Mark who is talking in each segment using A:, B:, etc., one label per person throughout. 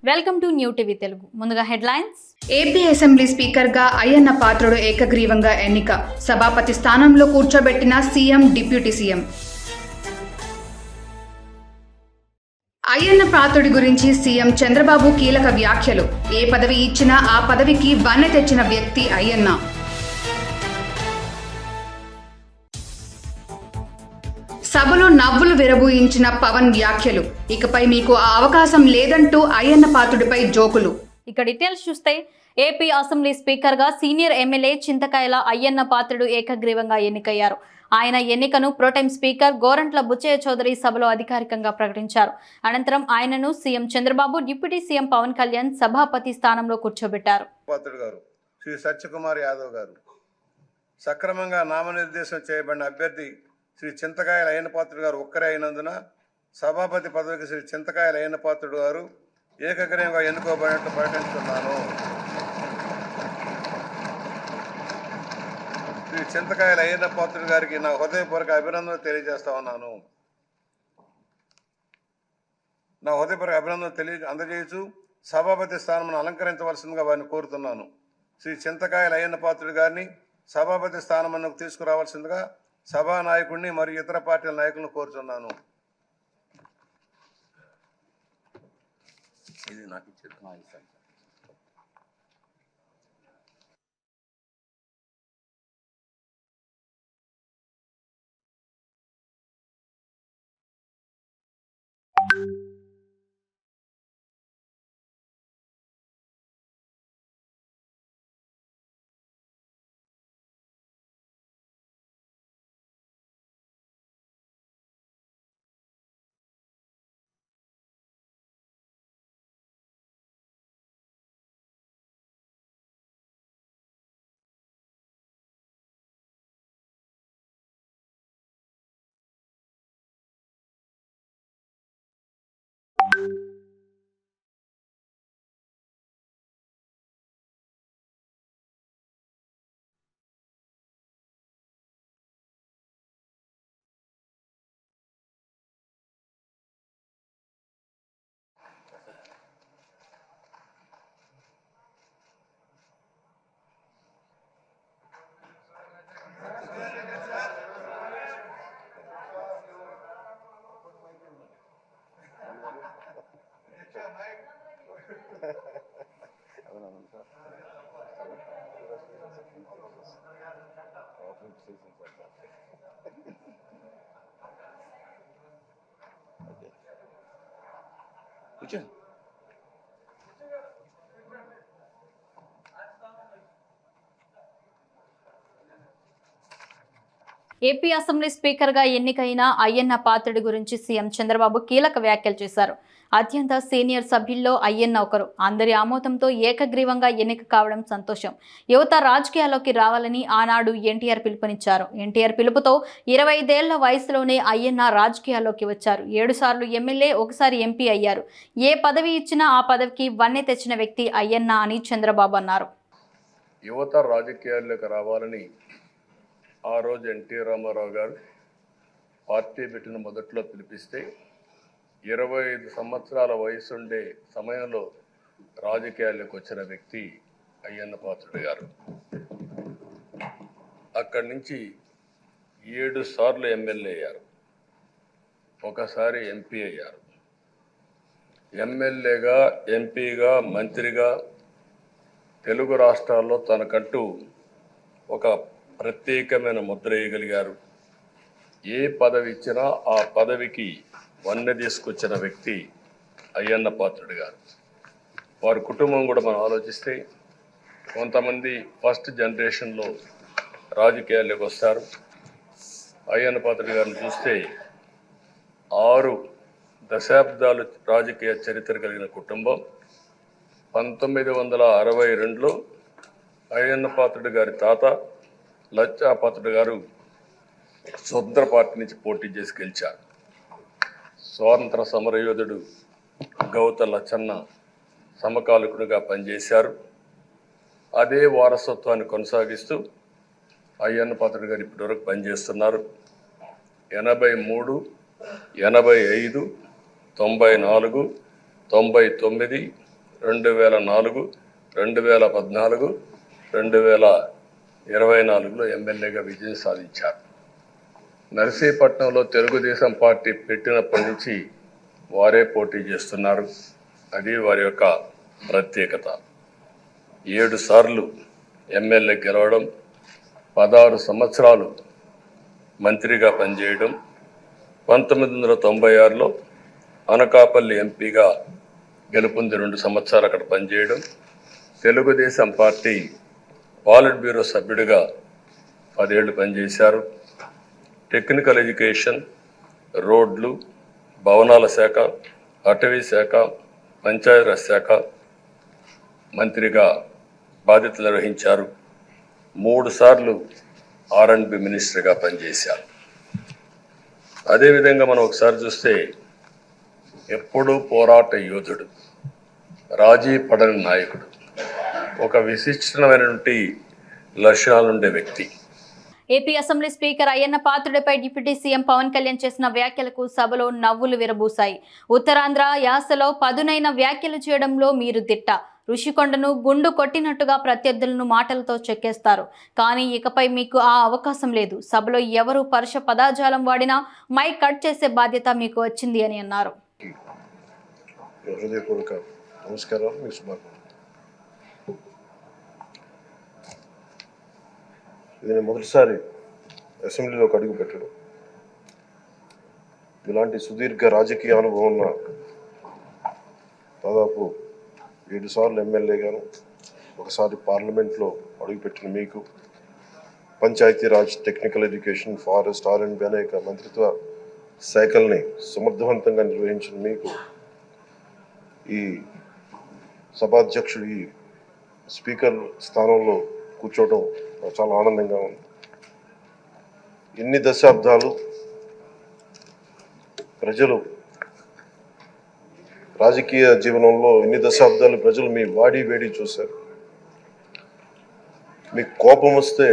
A: Welcome to new TV Telugu. ముందుగా headlines.
B: AP assembly స్పీకర్గా అయ్యన్న పాత్రుడు ఏకగ్రీవంగా ఎన్నిక. సభాపతి స్థానంలో కూర్చోబెట్టిన సీఎం, డిప్యూటీ సీఎం. అయ్యన్న పాత్రుడి గురించి సీఎం చంద్రబాబు కీలక వ్యాఖ్యలు. ఏ పదవి ఇచ్చినా ఆ పదవికి వన్నె తెచ్చిన వ్యక్తి అయ్యన్న. సభలో నవ్వులు విరబూయించిన పవన్ వ్యాఖ్యలు. ఇకపై మీకు ఆ అవకాశం లేదంటూ అయ్యన్న పాత్రుడిపై జోకులు.
A: ఇక డీటెయిల్స్ చూస్తే ఏపీ అసెంబ్లీ స్పీకర్గా సీనియర్ ఎమ్మెల్యే చింతకాయల అయ్యన్న పాత్రుడు ఏకగ్రీవంగా ఎన్నికయ్యారు. ఆయన ఎన్నికను ప్రోటెం స్పీకర్ గోరంట్ల బుచ్చయ్య చౌదరి సభలో అధికారికంగా ప్రకటించారు. అనంతరం ఆయనను CM Chandrababu, deputy CM Pawan Kalyan సభాపతి స్థానంలో కూర్చోబెట్టారు.
C: శ్రీ సత్యకుమార్ యాదవ్ గారు సక్రమంగా నామనిర్దేశం చేయబడిన అభ్యర్థి శ్రీ చింతకాయల అయ్యన్న పాత్రుడు గారు ఒక్కరే అయినందున సభాపతి పదవికి శ్రీ చింతకాయల అయ్యన్న పాత్రుడు గారు ఏకగ్రీవంగా ఎన్నుకోబడినట్లు ప్రకటిస్తున్నాను. శ్రీ చింతకాయల అయ్యన్న పాత్రుడు గారికి నా హృదయపూర్వక అభినందనలు తెలియజేస్తా ఉన్నాను. నా హృదయపూర్వక అభినందనలు అందజేయచ్చు సభాపతి స్థానం అలంకరించవలసిందిగా వారిని కోరుతున్నాను. శ్రీ చింతకాయల అయ్యన్న పాత్రుడు గారిని సభాపతి స్థానం తీసుకురావాల్సిందిగా సభా నాయకుడిని మరియు ఇతర పార్టీల నాయకులను కోరుతున్నాను. ఇది నాకు ఇచ్చేది.
A: ఏపీ అసెంబ్లీ స్పీకర్గా ఎన్నికైన అయ్యన్న పాత్రుడి గురించి సీఎం చంద్రబాబు కీలక వ్యాఖ్యలు చేశారు. అత్యంత సీనియర్ సభ్యుల్లో అయ్యన్న ఒకరు. అందరి ఆమోదంతో ఏకగ్రీవంగా ఎన్నిక కావడం సంతోషం. యువత రాజకీయాల్లోకి రావాలని ఆనాడు ఎన్టీఆర్ పిలుపునిచ్చారు. ఎన్టీఆర్ పిలుపుతో 25 ఏళ్ల వయసులోనే అయ్యన్న రాజకీయాల్లోకి వచ్చారు. 7 సార్లు ఎమ్మెల్యే, ఒకసారి ఎంపీ అయ్యారు. ఏ పదవి ఇచ్చినా ఆ పదవికి వన్నె తెచ్చిన వ్యక్తి అయ్యన్న అని చంద్రబాబు అన్నారు.
D: యువత రాజకీయాల్లోకి రావాలని ఆ రోజు ఎన్టీ రామారావు గారు పార్టీ పెట్టిన మొదట్లో పిలిపిస్తే 25 సంవత్సరాల వయసుండే సమయంలో రాజకీయాల్లోకి వచ్చిన వ్యక్తి అయ్యన్న పాత్రుడు గారు. అక్కడి నుంచి 7 సార్లు ఎమ్మెల్యే అయ్యారు, ఒకసారి ఎంపీ అయ్యారు. ఎమ్మెల్యేగా, ఎంపీగా, మంత్రిగా తెలుగు రాష్ట్రాల్లో తనకంటూ ఒక ప్రత్యేకమైన ముద్ర వేయగలిగారు. ఏ పదవి ఇచ్చినా ఆ పదవికి వన్నె తీసుకొచ్చిన వ్యక్తి అయ్యన్న పాత్రుడు గారు. వారి కుటుంబం కూడా మనం ఆలోచిస్తే కొంతమంది ఫస్ట్ జనరేషన్లో రాజకీయాల్లోకి వస్తారు. అయ్యన్న పాత్రుడు గారిని చూస్తే 6 దశాబ్దాలు రాజకీయ చరిత్ర కలిగిన కుటుంబం. 1962లో అయ్యన్న పాత్రుడు గారి తాత లచ్చా పాత్రుడు గారు స్వతంత్ర పార్టీ నుంచి పోటీ చేసి గెలిచారు. స్వాతంత్ర సమరయోధుడు గౌత లచ్చన్న సమకాలికుడిగా పనిచేశారు. అదే వారసత్వాన్ని కొనసాగిస్తూ అయ్యన్న పాత్రుడు గారు ఇప్పటివరకు పనిచేస్తున్నారు. 83, 85, 94, 99, 2004, 2014, 2024లో ఎమ్మెల్యేగా విజయం సాధించారు. నర్సీపట్నంలో తెలుగుదేశం పార్టీ పెట్టినప్పటి నుంచి వారే పోటీ చేస్తున్నారు. అది వారి యొక్క ప్రత్యేకత. 7 సార్లు ఎమ్మెల్యే గెలవడం, 16 సంవత్సరాలు మంత్రిగా పనిచేయడం, 1996లో అనకాపల్లి ఎంపీగా గెలుపొంది 2 సంవత్సరాలు అక్కడ పనిచేయడం, తెలుగుదేశం పార్టీ పాలిట్ బ్యూరో సభ్యుడిగా 10 ఏళ్ళు పనిచేశారు. టెక్నికల్ ఎడ్యుకేషన్, రోడ్లు, భవనాల శాఖ, అటవీ శాఖ, పంచాయతీరాజ్ శాఖ మంత్రిగా బాధ్యతలు నిర్వహించారు. 3 సార్లు R&B మినిస్టర్గా పనిచేశారు. అదేవిధంగా మనం ఒకసారి చూస్తే ఎప్పుడూ పోరాట యోధుడు, రాజీ పడని నాయకుడు, ఒక విశిష్టమైనటువంటి లక్షణాలుండే వ్యక్తి.
A: ఏపీ అసెంబ్లీ స్పీకర్ అయ్యన్న పాత్రుడిపై డిప్యూటీ సీఎం పవన్ కళ్యాణ్ చేసిన వ్యాఖ్యలకు సభలో నవ్వులు విరబూశాయి. ఉత్తరాంధ్ర యాసలో పదునైన వ్యాఖ్యలు చేయడంలో మీరు దిట్ట. ఋషికొండను గుండు కొట్టినట్టుగా ప్రత్యర్థులను మాటలతో చెక్కేస్తారు. కానీ ఇకపై మీకు ఆ అవకాశం లేదు. సభలో ఎవరు పరుష పదాజాలం వాడినా మైక్ కట్ చేసే బాధ్యత మీకు వచ్చింది అని అన్నారు.
E: ఇది మొదటిసారి అసెంబ్లీలోకి అడుగు పెట్టడం. ఇలాంటి సుదీర్ఘ రాజకీయ అనుభవం ఉన్న దాదాపు 7 సార్లు ఎమ్మెల్యేగాను, ఒకసారి పార్లమెంట్లో అడుగుపెట్టిన మీకు, Panchayati Raj, technical education, forest, R&B అనేక మంత్రిత్వ శాఖల్ని సమర్థవంతంగా నిర్వహించిన మీకు ఈ సభాధ్యక్షుడు, ఈ స్పీకర్ స్థానంలో కూర్చోవడం చాలా ఆనందంగా ఉంది. ఎన్ని దశాబ్దాలు ప్రజలు రాజకీయ జీవనంలో ఎన్ని దశాబ్దాలు ప్రజలు మీ వాడి వేడి చూశారు. మీకు కోపం వస్తే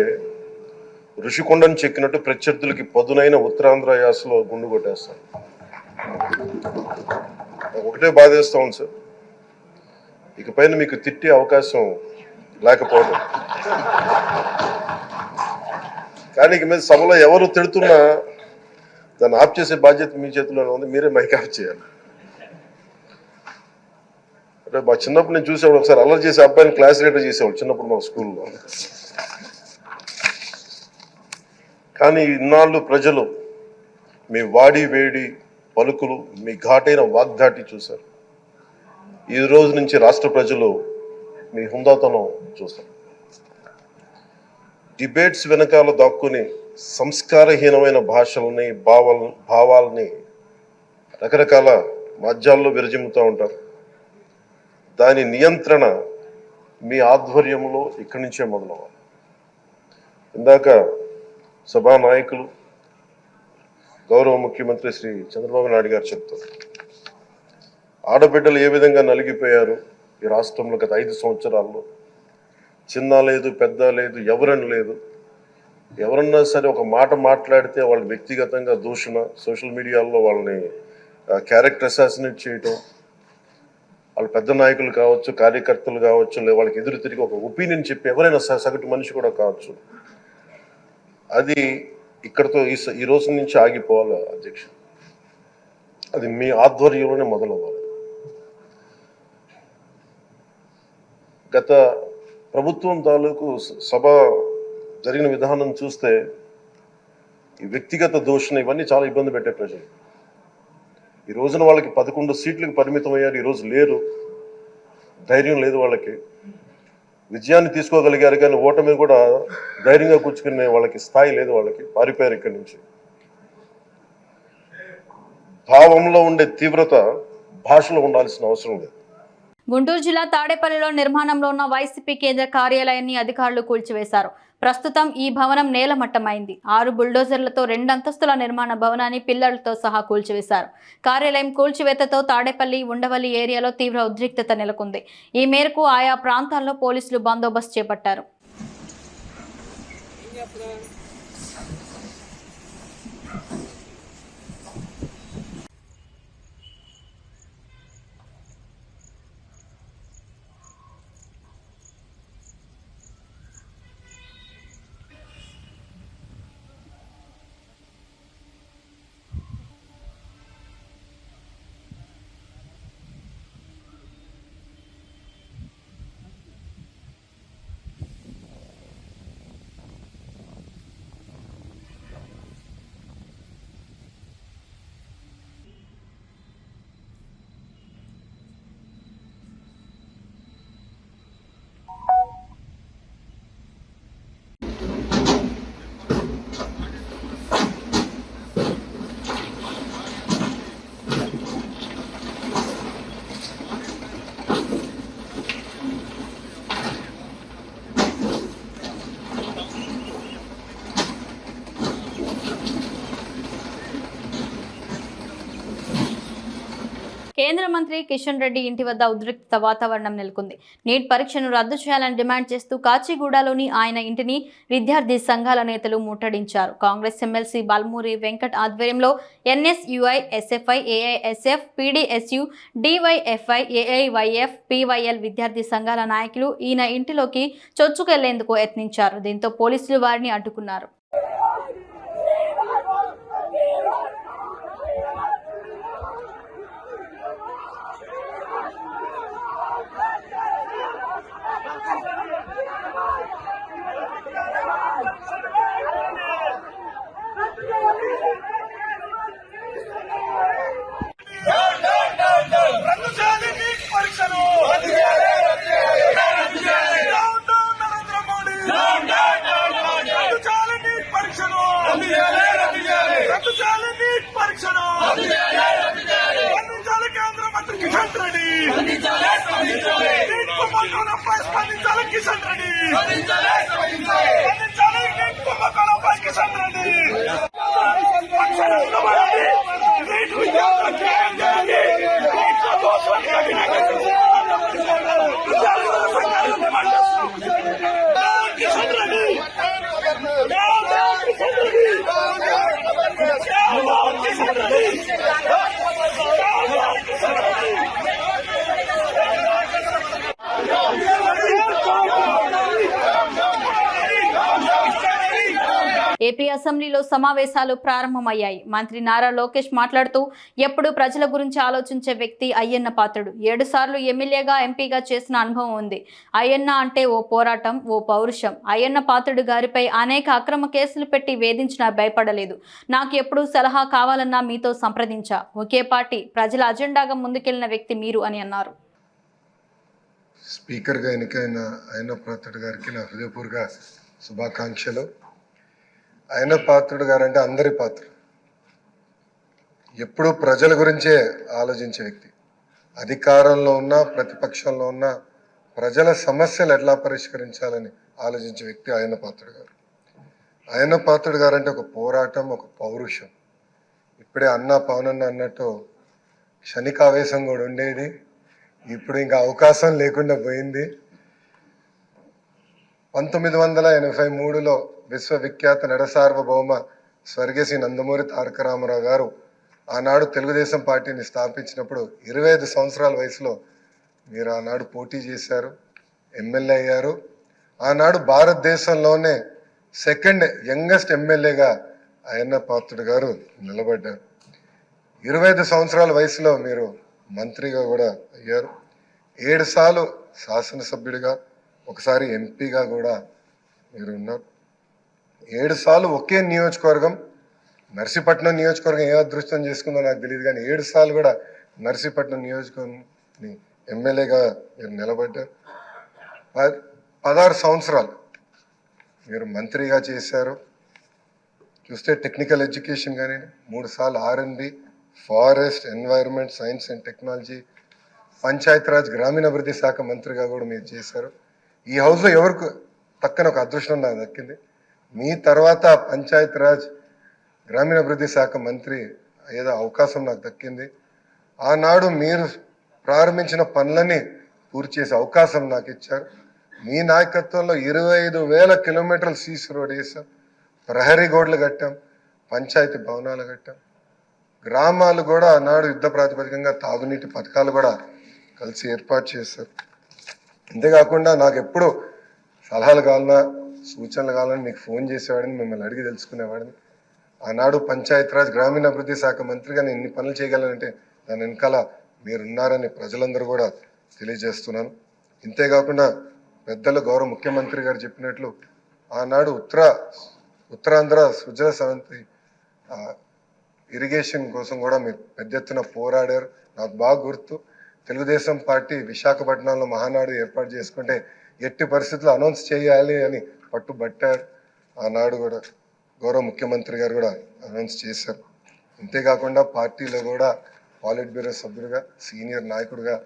E: ఋషికొండను చెక్కినట్టు ప్రత్యర్థులకి పదునైన ఉత్తరాంధ్ర యాసలో గుండు కొట్టేస్తారు. ఒకటే బాధేస్తా ఉంది సార్, ఇకపైన మీకు తిట్టే అవకాశం లేకపోవడం. కానీ ఇక మీద సభలో ఎవరు తిడుతున్నా దాన్ని ఆఫ్ చేసే బాధ్యత మీ చేతిలోనే ఉంది. మీరే మైక్ ఆఫ్ చేయాలి. అంటే మా చిన్నప్పుడు నేను చూసేవాడు, ఒకసారి అల్లరి చేసే అబ్బాయిని క్లాస్ లీడర్ చేసేవాడు చిన్నప్పుడు మా స్కూల్లో. కానీ ఇన్నాళ్ళు ప్రజలు మీ వాడి వేడి పలుకులు, మీ ఘాటైన వాగ్దాటి చూశారు. ఈ రోజు నుంచి రాష్ట్ర ప్రజలు మీ హుందాతనం చూస్తారు. డిబేట్స్ వెనకాల దాక్కుని సంస్కారహీనమైన భాషల్ని, భావాల్ని రకరకాల మాధ్యాల్లో విరజిమ్ముతూ ఉంటారు. దాని నియంత్రణ మీ ఆధ్వర్యంలో ఇక్కడి నుంచే మొదలవ్వాలి. ఇందాక సభా నాయకులు, గౌరవ ముఖ్యమంత్రి శ్రీ చంద్రబాబు నాయుడు గారు చెప్తారు, ఆడబిడ్డలు ఏ విధంగా నలిగిపోయారు ఈ రాష్ట్రంలో గత 5 సంవత్సరాల్లో. చిన్న లేదు, పెద్ద లేదు, ఎవరని లేదు. ఎవరన్నా సరే ఒక మాట మాట్లాడితే వాళ్ళు వ్యక్తిగతంగా దూషణ, సోషల్ మీడియాలో వాళ్ళని క్యారెక్టర్ అసాసినేట్ చేయటం, వాళ్ళు పెద్ద నాయకులు కావచ్చు, కార్యకర్తలు కావచ్చు, లేదా వాళ్ళకి ఎదురు తిరిగి ఒక ఒపీనియన్ చెప్పి ఎవరైనా సగటు మనిషి కూడా కావచ్చు. అది ఇక్కడతో ఈ రోజు నుంచి ఆగిపోవాలి అధ్యక్ష. అది మీ ఆధ్వర్యంలోనే మొదలవ్వాలి. గత ప్రభుత్వం తాలూకు సభ జరిగిన విధానం చూస్తే ఈ వ్యక్తిగత దూషణ ఇవన్నీ చాలా ఇబ్బంది పెట్టే ప్రజలు. ఈ రోజున వాళ్ళకి 11 సీట్లకు పరిమితం అయ్యారు, ఈరోజు లేరు, ధైర్యం లేదు వాళ్ళకి. విజయాన్ని తీసుకోగలిగారు కానీ ఓటమి కూడా ధైర్యంగా కూర్చుకునే వాళ్ళకి స్థాయి లేదు, వాళ్ళకి పారిపోయారు ఇక్కడి నుంచి. భావంలో ఉండే తీవ్రత భాషలో ఉండాల్సిన అవసరం లేదు.
A: గుంటూరు జిల్లా తాడేపల్లిలో నిర్మాణంలో ఉన్న వైసీపీ కేంద్ర కార్యాలయాన్ని అధికారులు కూల్చివేశారు. ప్రస్తుతం ఈ భవనం నేలమట్టమైంది. 6 బుల్డోజర్లతో 2 అంతస్తుల నిర్మాణ భవనాన్ని పిల్లర్లతో సహా కూల్చివేశారు. కార్యాలయం కూల్చివేతతో తాడేపల్లి, ఉండవల్లి ఏరియాలో తీవ్ర ఉద్రిక్తత నెలకొంది. ఈ మేరకు ఆయా ప్రాంతాల్లో పోలీసులు బందోబస్తు చేపట్టారు. కేంద్ర మంత్రి కిషన్ రెడ్డి ఇంటి వద్ద ఉద్రిక్త వాతావరణం నెలకొంది. నీట్ పరీక్షను రద్దు చేయాలని డిమాండ్ చేస్తూ కాచిగూడలోని ఆయన ఇంటిని విద్యార్థి సంఘాల నేతలు ముట్టడించారు. కాంగ్రెస్ ఎమ్మెల్సీ బాల్మూరి వెంకట్ ఆధ్వర్యంలో NSUI, SFI, AISF, PDSU, DYFI, AIYF, PYL విద్యార్థి సంఘాల నాయకులు ఈయన ఇంటిలోకి చొచ్చుకెళ్లేందుకు యత్నించారు. దీంతో పోలీసులు వారిని అడ్డుకున్నారు. ఏపీ అసెంబ్లీలో సమావేశాలు ప్రారంభమయ్యాయి. మంత్రి నారా లోకేష్ మాట్లాడుతూ, ఎప్పుడు ప్రజల గురించి ఆలోచించే వ్యక్తి అయ్యన్న పాత్రుడు. 7 సార్లు ఎమ్మెల్యేగా, ఎంపీగా చేసిన అనుభవం ఉంది. అయ్యన్న అంటే ఓ పోరాటం, ఓ పౌరుషం. అయ్యన్న పాత్రుడు గారిపై అనేక అక్రమ కేసులు పెట్టి వేధించినా భయపడలేదు. నాకు ఎప్పుడు సలహా కావాలన్నా మీతో సంప్రదించా. ఒకే పార్టీ ప్రజల అజెండాగా ముందుకెళ్లిన వ్యక్తి మీరు అని అన్నారు.
F: స్పీకర్గా ఎన్నికైన అయ్యన్న పాత్రుడు గారికి నా హృదయపూర్వక శుభాకాంక్షలు. అయ్యన్న పాత్రుడు గారు అంటే అందరి పాత్రుడు. ఎప్పుడూ ప్రజల గురించే ఆలోచించే వ్యక్తి. అధికారంలో ఉన్నా, ప్రతిపక్షంలో ఉన్నా ప్రజల సమస్యలు ఎట్లా పరిష్కరించాలని ఆలోచించే వ్యక్తి అయ్యన్న పాత్రుడు గారు. అయ్యన్న పాత్రుడు గారు అంటే ఒక పోరాటం, ఒక పౌరుషం. ఇప్పుడే పవనన్న అన్నట్టు క్షణికావేశం కూడా ఉండేది. ఇప్పుడు ఇంకా అవకాశం లేకుండా పోయింది. 1983లో విశ్వవిఖ్యాత నడసార్వభౌమ స్వర్గీయ నందమూరి తారక రామారావు గారు ఆనాడు తెలుగుదేశం పార్టీని స్థాపించినప్పుడు 25 సంవత్సరాల వయసులో మీరు ఆనాడు పోటీ చేశారు, ఎమ్మెల్యే అయ్యారు. ఆనాడు భారతదేశంలోనే సెకండ్ యంగెస్ట్ ఎమ్మెల్యేగా అయ్యన్న పాత్రుడు గారు నిలబడ్డారు. 25 సంవత్సరాల వయసులో మీరు మంత్రిగా కూడా అయ్యారు. 7 సార్లు శాసనసభ్యుడిగా, ఒకసారి ఎంపీగా కూడా మీరు ఉన్నారు. 7 సార్లు ఒకే నియోజకవర్గం, నర్సీపట్నం నియోజకవర్గం ఏ అదృష్టం చేసుకుందో నాకు తెలియదు, కానీ 7 సార్లు కూడా నర్సీపట్నం నియోజకవర్గం ఎమ్మెల్యేగా మీరు నిలబడ్డారు. 16 సంవత్సరాలు మీరు మంత్రిగా చేశారు. చూస్తే టెక్నికల్ ఎడ్యుకేషన్ కానీ 3 సార్లు R&B, forest, environment, science and technology, Panchayati Raj గ్రామీణాభివృద్ధి శాఖ మంత్రిగా కూడా మీరు చేశారు. ఈ హౌస్లో ఎవరికి పక్కన ఒక అదృష్టం నాకు దక్కింది. మీ తర్వాత పంచాయతీరాజ్ గ్రామీణాభివృద్ధి శాఖ మంత్రి అయ్యేదో అవకాశం నాకు దక్కింది. ఆనాడు మీరు ప్రారంభించిన పనులని పూర్తి చేసే అవకాశం నాకు ఇచ్చారు. మీ నాయకత్వంలో 25,000 కిలోమీటర్లు సీసీ రోడ్ వేసాం, ప్రహరీ గోడలు కట్టాం, పంచాయతీ భవనాలు కట్టాం. గ్రామాలు కూడా ఆనాడు యుద్ధ ప్రాతిపదికంగా తాగునీటి పథకాలు కూడా కలిసి ఏర్పాటు చేశారు. అంతేకాకుండా నాకు ఎప్పుడు సలహాలు కావాలన్నా, సూచనలు కావాలని మీకు ఫోన్ చేసేవాడిని, మిమ్మల్ని అడిగి తెలుసుకునేవాడిని. ఆనాడు పంచాయతీరాజ్ గ్రామీణాభివృద్ధి శాఖ మంత్రిగా నేను ఇన్ని పనులు చేయగలనంటే దాని వెనకాల మీరున్నారని ప్రజలందరూ కూడా తెలియజేస్తున్నాను. ఇంతేకాకుండా పెద్దలు గౌరవ ముఖ్యమంత్రి గారు చెప్పినట్లు ఆనాడు ఉత్తరాంధ్ర సుజల సవంతి ఇరిగేషన్ కోసం కూడా మీరు పెద్ద ఎత్తున పోరాడారు. నాకు బాగా గుర్తు, తెలుగుదేశం పార్టీ విశాఖపట్నంలో మహానాడు ఏర్పాటు చేసుకుంటే ఎట్టి పరిస్థితుల్లో అనౌన్స్ చేయాలి అని పట్టుబట్టారు. ఆనాడు కూడా గౌరవ ముఖ్యమంత్రి గారు కూడా అనౌన్స్ చేశారు. అంతేకాకుండా పార్టీలో కూడా పాలిట్ బ్యూరో సభ్యుడిగా, సీనియర్ నాయకుడిగా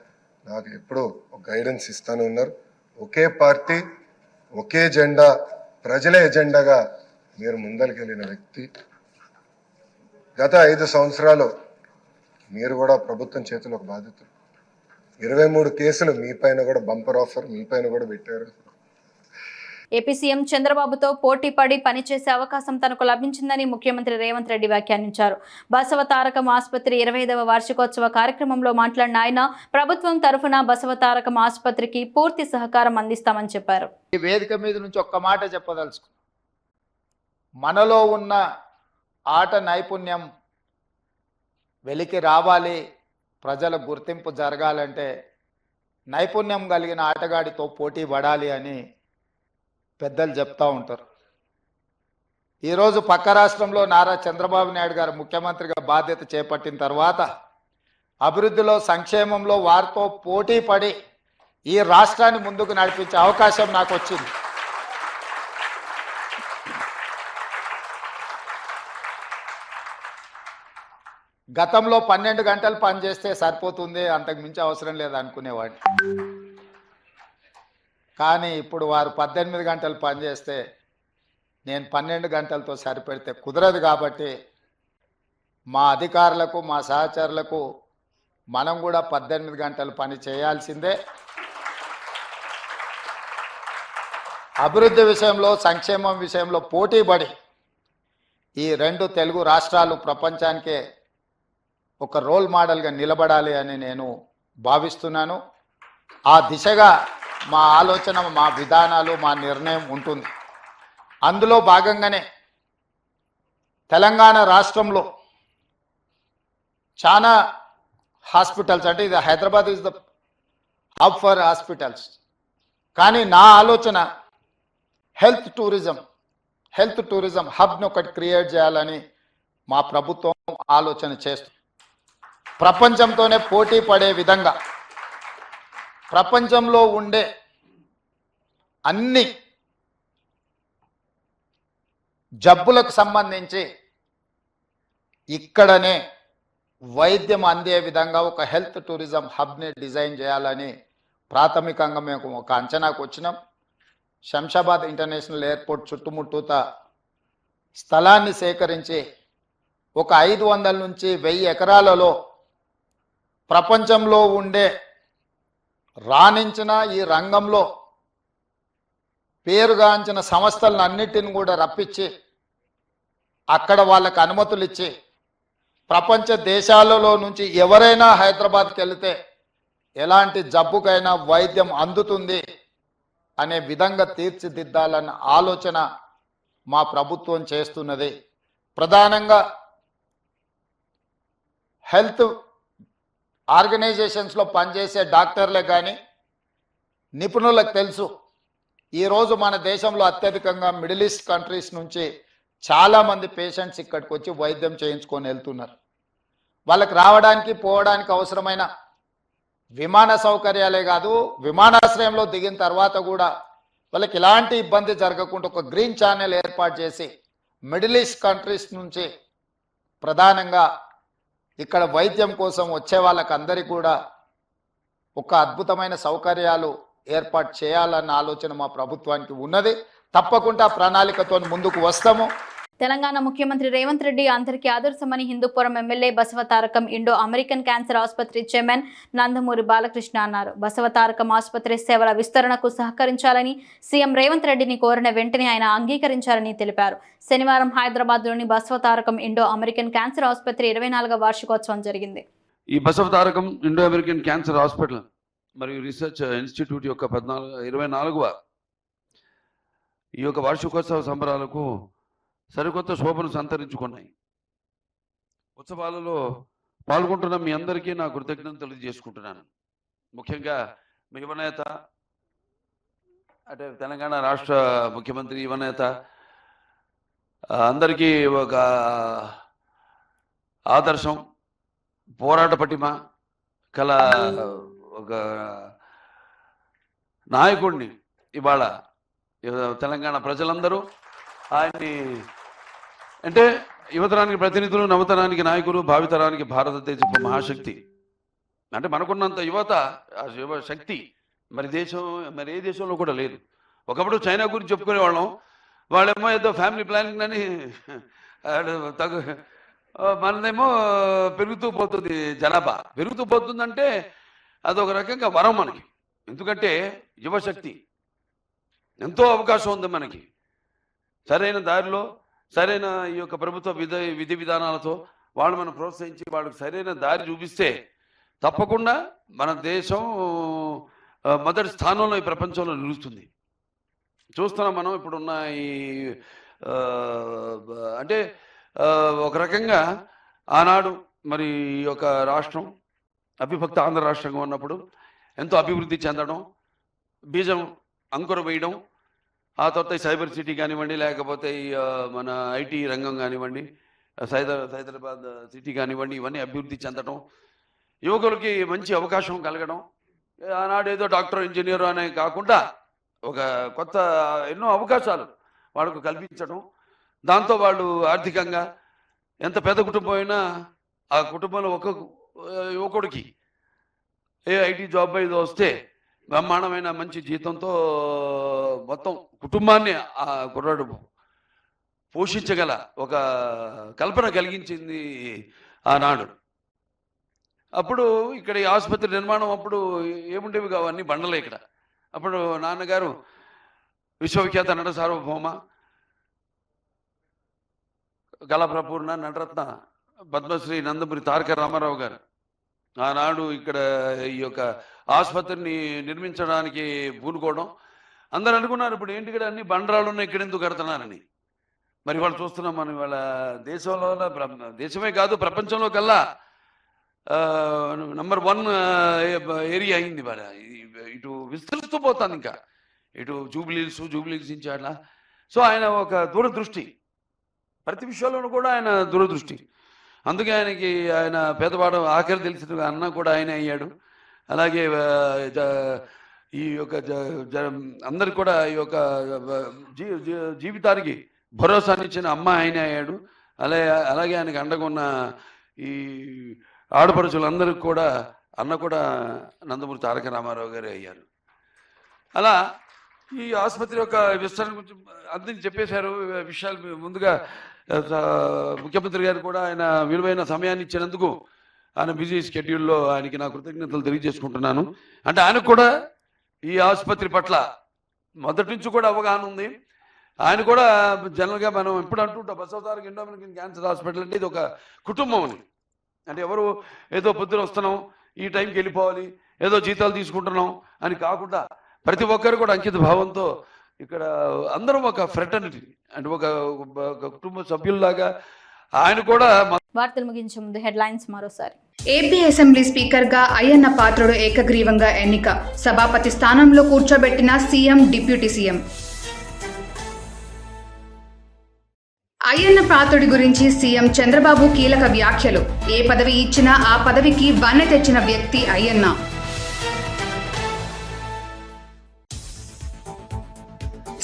F: నాకు ఎప్పుడూ ఒక గైడెన్స్ ఇస్తూనే ఉన్నారు. ఒకే పార్టీ, ఒకే జెండా, ప్రజల ఎజెండాగా మీరు ముందరికెళ్ళిన వ్యక్తి. గత 5 సంవత్సరాలు మీరు కూడా ప్రభుత్వం చేతిలో ఒక బాధితులు. 23 కేసులు మీ పైన కూడా బంపర్ ఆఫర్ మీ పైన కూడా పెట్టారు.
A: ఏపీ సీఎం చంద్రబాబుతో పోటీ పడి పనిచేసే అవకాశం తనకు లభించిందని ముఖ్యమంత్రి రేవంత్ రెడ్డి వ్యాఖ్యానించారు. బసవతారకం ఆసుపత్రి 25వ వార్షికోత్సవ కార్యక్రమంలో మాట్లాడిన ఆయన ప్రభుత్వం తరఫున బసవతారకం ఆసుపత్రికి పూర్తి సహకారం అందిస్తామని చెప్పారు.
G: ఈ వేదిక మీద నుంచి ఒక్క మాట చెప్పదలుచుకున్నాను. మనలో ఉన్న ఆట నైపుణ్యం వెలికి రావాలి, ప్రజల గుర్తింపు జరగాలంటే నైపుణ్యం కలిగిన ఆటగాడితో పోటీ పడాలి అని పెద్దలు చెప్తా ఉంటారు. ఈరోజు పక్క రాష్ట్రంలో నారా చంద్రబాబు నాయుడు గారు ముఖ్యమంత్రిగా బాధ్యత చేపట్టిన తర్వాత అభివృద్ధిలో, సంక్షేమంలో వారితో పోటీ పడి ఈ రాష్ట్రాన్ని ముందుకు నడిపించే అవకాశం నాకు వచ్చింది. గతంలో 12 గంటలు పనిచేస్తే సరిపోతుంది, అంతకు మించి అవసరం లేదు అనుకునేవాడిని. కానీ ఇప్పుడు వారు 18 గంటలు పనిచేస్తే నేను 12 గంటలతో సరిపెడితే కుదరదు. కాబట్టి మా అధికారులకు, మా సహచరులకు మనం కూడా 18 గంటలు పని చేయాల్సిందే. అభివృద్ధి విషయంలో, సంక్షేమం విషయంలో పోటీపడి ఈ 2 తెలుగు రాష్ట్రాలు ప్రపంచానికే ఒక రోల్ మోడల్గా నిలబడాలి అని నేను భావిస్తున్నాను. ఆ దిశగా మా ఆలోచన, మా విధానాలు, మా నిర్ణయం ఉంటుంది. అందులో భాగంగానే తెలంగాణ రాష్ట్రంలో చాలా హాస్పిటల్స్, అంటే ఇది Hyderabad is the hub for hospitals, కానీ నా ఆలోచన హెల్త్ టూరిజం హబ్ను ఒకటి క్రియేట్ చేయాలని మా ప్రభుత్వం ఆలోచన చేస్తుంది. ప్రపంచంతోనే పోటీ పడే విధంగా ప్రపంచంలో ఉండే అన్ని జబ్బులకు సంబంధించి ఇక్కడనే వైద్యం అందే విధంగా ఒక హెల్త్ టూరిజం హబ్ని డిజైన్ చేయాలని ప్రాథమికంగా మేము ఒక అంచనాకు వచ్చినాం. శంషాబాద్ ఇంటర్నేషనల్ ఎయిర్పోర్ట్ చుట్టుముట్టూత స్థలాన్ని సేకరించి ఒక 500 నుంచి 1000 ఎకరాలలో ప్రపంచంలో ఉండే రాణించిన ఈ రంగంలో పేరుగాంచిన సంస్థలను అన్నిటిని కూడా రప్పించి అక్కడ వాళ్ళకు అనుమతులు ఇచ్చి ప్రపంచ దేశాలలో నుంచి ఎవరైనా హైదరాబాద్కి వెళితే ఎలాంటి జబ్బుకైనా వైద్యం అందుతుంది అనే విధంగా తీర్చిదిద్దాలన్న ఆలోచన మా ప్రభుత్వం చేస్తున్నది. ప్రధానంగా హెల్త్ ఆర్గనైజేషన్స్లో పనిచేసే డాక్టర్లే కానీ నిపుణులకు తెలుసు, ఈరోజు మన దేశంలో అత్యధికంగా మిడిల్ ఈస్ట్ కంట్రీస్ నుంచి చాలామంది పేషెంట్స్ ఇక్కడికి వచ్చి వైద్యం చేయించుకొని వెళ్తున్నారు. వాళ్ళకి రావడానికి పోవడానికి అవసరమైన విమాన సౌకర్యాలే కాదు, విమానాశ్రయంలో దిగిన తర్వాత కూడా వాళ్ళకి ఎలాంటి ఇబ్బంది జరగకుండా ఒక గ్రీన్ ఛానల్ ఏర్పాటు చేసి మిడిల్ ఈస్ట్ కంట్రీస్ నుంచి ప్రధానంగా ఇక్కడ వైద్యం కోసం వచ్చే వాళ్ళకందరికీ కూడా ఒక అద్భుతమైన సౌకర్యాలు ఏర్పాటు చేయాలన్న ఆలోచన మా ప్రభుత్వానికి ఉన్నది. తప్పకుండా ప్రణాళికతో ముందుకు వస్తాము.
A: తెలంగాణ ముఖ్యమంత్రి రేవంత్ రెడ్డి అందరికీ ఆదర్శమని Hindupuram MLA Basavatarakam Indo American cancer ఆసుపత్రి చైర్మన్ నందమూరి బాలకృష్ణ అన్నారు. బసవతారకం ఆసుపత్రి సేవల విస్తరణకు సహకరించాలని సీఎం రేవంత్ రెడ్డిని కోరిన వెంటనే ఆయన అంగీకరించారని తెలిపారు. శనివారం హైదరాబాద్లోని బసవతారకం ఇండో అమెరికన్ క్యాన్సర్ ఆసుపత్రి 24వ వార్షికోత్సవం జరిగింది.
H: ఈ Basavatarakam Indo American cancer hospital మరియు రీసెర్చ్ ఇన్స్టిట్యూట్ యొక్క 24వ ఈ యొక్క వార్షికోత్సవ సంబరాలకు సరికొత్త శోభను సంతరించుకున్నాయి. ఉత్సవాలలో పాల్గొంటున్న మీ అందరికీ నా కృతజ్ఞతలు తెలియజేసుకుంటున్నాను. ముఖ్యంగా మీ యువనేత, అంటే తెలంగాణ రాష్ట్ర ముఖ్యమంత్రి యువనేత అందరికీ ఒక ఆదర్శం, పోరాట పటిమ కల ఒక నాయకుడిని ఇవాళ తెలంగాణ ప్రజలందరూ ఆయన్ని, అంటే యువతరానికి ప్రతినిధులు, నవతరానికి నాయకులు, భావితరానికి భారతదేశపు మహాశక్తి. అంటే మనకున్నంత యువత, యువ శక్తి మరి ఏ దేశంలో కూడా లేదు. ఒకప్పుడు చైనా గురించి చెప్పుకునేవాళ్ళం, వాళ్ళేమో ఏదో ఫ్యామిలీ ప్లానింగ్ అని మనదేమో పెరుగుతూ పోతుంది జనాభా. పెరుగుతూ పోతుందంటే అదొక రకంగా వరం మనకి. ఎందుకంటే యువశక్తి ఎంతో అవకాశం ఉంది మనకి. సరైన దారిలో సరైన ఈ యొక్క ప్రభుత్వ విధి విధానాలతో వాళ్ళు మనం ప్రోత్సహించి వాళ్ళకి సరైన దారి చూపిస్తే తప్పకుండా మన దేశం మొదటి స్థానంలో ఈ ప్రపంచంలో నిలుస్తుంది. చూస్తున్నాం మనం ఇప్పుడున్న ఈ అంటే ఒక రకంగా ఆనాడు మరి ఈ యొక్క రాష్ట్రం అవిభక్త ఆంధ్ర రాష్ట్రంగా ఉన్నప్పుడు ఎంతో అభివృద్ధి చెందడం, బీజం అంకుర వేయడం, ఆ తర్వాత సైబర్ సిటీ కానివ్వండి, లేకపోతే ఈ మన ఐటీ రంగం కానివ్వండి, హైదరాబాద్ సిటీ కానివ్వండి, ఇవన్నీ అభివృద్ధి చెందడం, యువకులకి మంచి అవకాశం కలగడం, ఆనాడు ఏదో డాక్టర్ ఇంజనీర్ అనే కాకుండా ఒక కొత్త ఎన్నో అవకాశాలు వాళ్ళకు కల్పించడం, దాంతో వాళ్ళు ఆర్థికంగా ఎంత పెద్ద కుటుంబం అయినా ఆ కుటుంబంలో ఒక యువకుడికి ఏ ఐటీ జాబ్ ఇది వస్తే బ్రహ్మాండమైన మంచి జీతంతో మొత్తం కుటుంబాన్ని ఆ కుర్రాడు పోషించగల ఒక కల్పన కలిగించింది ఆనాడు. అప్పుడు ఇక్కడ ఈ ఆసుపత్రి నిర్మాణం అప్పుడు ఏముండేవి కావన్నీ బండలే ఇక్కడ. అప్పుడు నాన్నగారు విశ్వవిఖ్యాత నట సార్వభౌమ కళాప్రపూర్ణ నటరత్న పద్మశ్రీ నందమూరి తారక రామారావు గారు ఆనాడు ఇక్కడ ఈ యొక్క ఆసుపత్రిని నిర్మించడానికి పూనుకోవడం. అందరూ అనుకున్నారు ఇప్పుడు ఏంటి ఇక్కడ అన్ని బండరాళ్ళు ఉన్నాయి, ఇక్కడ ఎందుకు కడుతున్నారని. మరి వాళ్ళు చూస్తున్నాం మనం ఇవాళ దేశంలో, దేశమే కాదు ప్రపంచంలో కల్లా నంబర్ 1 ఏరియా అయింది. ఇవాళ ఇటు విస్తరిస్తూ పోతాను, ఇంకా ఇటు జూబ్లీహిల్స్ నుంచి అట్లా. సో ఆయన ఒక దూరదృష్టి, ప్రతి విషయంలోనూ కూడా ఆయన దూరదృష్టి. అందుకే ఆయనకి ఆయన పేదవాడు ఆఖరి తెలిసిన అన్న కూడా ఆయన అయ్యాడు. అలాగే ఈ యొక్క అందరికి కూడా ఈ యొక్క జీవితానికి భరోసానిచ్చిన అమ్మ ఆయన అయ్యాడు. అలాగే ఆయనకి అండగా ఉన్న ఈ ఆడపడుచులందరికీ కూడా అన్న కూడా నందమూరి తారక రామారావు గారు అయ్యారు. అలా ఈ ఆసుపత్రి యొక్క విస్తరణ గురించి అందరికీ చెప్పేశారు విషయాలు. ముందుగా ముఖ్యమంత్రి గారు కూడా ఆయన విలువైన సమయాన్ని ఇచ్చినందుకు ఆయన బిజీ షెడ్యూల్లో ఆయనకి నా కృతజ్ఞతలు తెలియజేసుకుంటున్నాను. అంటే ఆయనకు కూడా ఈ ఆసుపత్రి పట్ల మొదటి నుంచి కూడా అవగాహన ఉంది. ఆయన కూడా జనరల్గా మనం ఎప్పుడు అంటుంటాం Basavataraka Indo American cancer hospital అంటే ఇది ఒక కుటుంబం అని. అంటే ఎవరు ఏదో పొద్దున వస్తున్నాం ఈ టైంకి వెళ్ళిపోవాలి, ఏదో జీతాలు తీసుకుంటున్నాం అని కాకుండా ప్రతి ఒక్కరు కూడా అంకిత భావంతో ఇక్కడ అందరం ఒక ఫ్రెటర్నిటీ అంటే ఒక కుటుంబ సభ్యుల్లాగా ఆయన కూడా.
A: వార్తలు ముగించే ముందు హెడ్లైన్స్ మరోసారి.
B: ఏపీ అసెంబ్లీ స్పీకర్ గా అయ్యన్న పాత్రుడు ఏకగ్రీవంగా ఎన్నిక. సభాపతి స్థానంలో కూర్చోబెట్టిన సీఎం, డిప్యూటీ సీఎం. అయ్యన్న పాత్రుడి గురించి సీఎం చంద్రబాబు కీలక వ్యాఖ్యలు. ఏ పదవి ఇచ్చినా ఆ పదవికి వన్నె తెచ్చిన వ్యక్తి అయ్యన్న.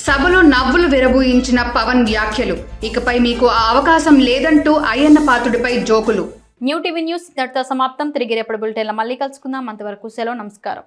B: సభలో నవ్వులు విరబూయించిన పవన్ వ్యాఖ్యలు. ఇకపై మీకు ఆ అవకాశం లేదంటూ అయ్యన్న పాత్రుడిపై జోకులు.
A: న్యూ టీవీ న్యూస్ ఇంతటితో సమాప్తం. తిరిగి రేపటి బులెటిన్లో మళ్ళీ కలుసుకుందాం. అంతవరకు సెలవు, నమస్కారం.